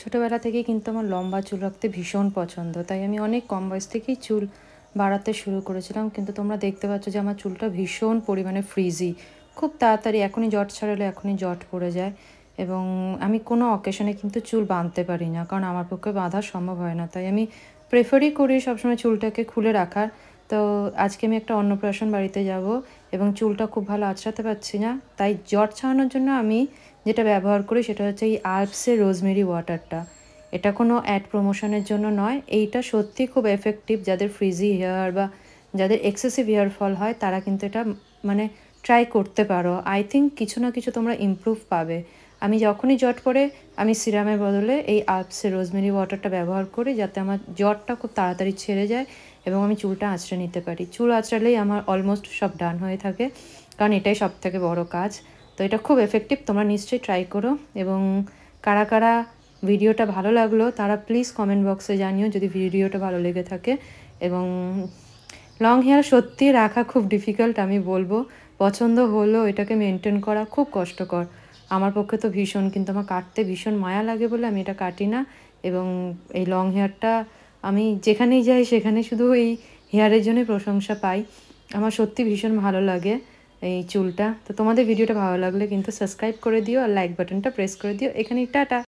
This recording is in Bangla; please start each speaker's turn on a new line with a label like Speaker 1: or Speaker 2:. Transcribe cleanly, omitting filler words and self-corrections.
Speaker 1: ছোটোবেলা থেকেই কিন্তু আমার লম্বা চুল রাখতে ভীষণ পছন্দ, তাই আমি অনেক কম বয়স থেকেই চুল বাড়াতে শুরু করেছিলাম। কিন্তু তোমরা দেখতে পাচ্ছ যে আমার চুলটা ভীষণ পরিমাণে ফ্রিজি, খুব তাড়াতাড়ি এখনই জট ছাড়ালে এখনই জট পড়ে যায়। এবং আমি কোনো অকেশনে কিন্তু চুল বাঁধতে পারি না, কারণ আমার পক্ষে বাঁধা সম্ভব হয় না। তাই আমি প্রেফারই করি সবসময় চুলটাকে খুলে রাখার। তো আজকে আমি একটা অন্নপ্রাশন বাড়িতে যাব এবং চুলটা খুব ভালো আঁচড়াতে পারছি না, তাই জট ছাড়ানোর জন্য আমি যেটা ব্যবহার করি সেটা হচ্ছে এই আল্পসের রোজমেরি ওয়াটারটা। এটা কোনো অ্যাড প্রমোশনের জন্য নয়, এইটা সত্যি খুব এফেক্টিভ। যাদের ফ্রিজি হেয়ার বা যাদের এক্সেসিভ হেয়ার ফল হয় তারা কিন্তু এটা মানে ট্রাই করতে পারো। আই থিঙ্ক কিছু না কিছু তোমরা ইমপ্রুভ পাবে। আমি যখনই জট পড়ে আমি সিরামের বদলে এই আল্পসের রোজমেরি ওয়াটারটা ব্যবহার করি, যাতে আমার জটটা খুব তাড়াতাড়ি ছেড়ে যায় এবং আমি চুলটা আঁচড়ে নিতে পারি। চুল আঁচড়ালেই আমার অলমোস্ট সব ডান হয়ে থাকে, কারণ এটাই সবথেকে বড় কাজ। তো এটা খুব এফেক্টিভ, তোমরা নিশ্চয়ই ট্রাই করো। এবং কারা কারা ভিডিওটা ভালো লাগলো তারা প্লিজ কমেন্ট বক্সে জানিও যদি ভিডিওটা ভালো লেগে থাকে। এবং লং হেয়ার সত্যি রাখা খুব ডিফিকাল্ট, আমি বলবো। পছন্দ হলেও এটাকে মেনটেন করা খুব কষ্টকর। আমার পক্ষে তো ভীষণ, কিন্তু আমার কাটতে ভীষণ মায়া লাগে বলে আমি এটা কাটি না। এবং এই লং হেয়ারটা আমি যেখানেই যাই সেখানে শুধু এই হেয়ারের জন্যই প্রশংসা পাই। আমার সত্যি ভীষণ ভালো লাগে এই চুলটা। তো তোমাদের ভিডিওটা ভালো লাগলে কিন্তু সাবস্ক্রাইব করে দিও আর লাইক বাটনটা প্রেস করে দিও। এখানেই টাটা।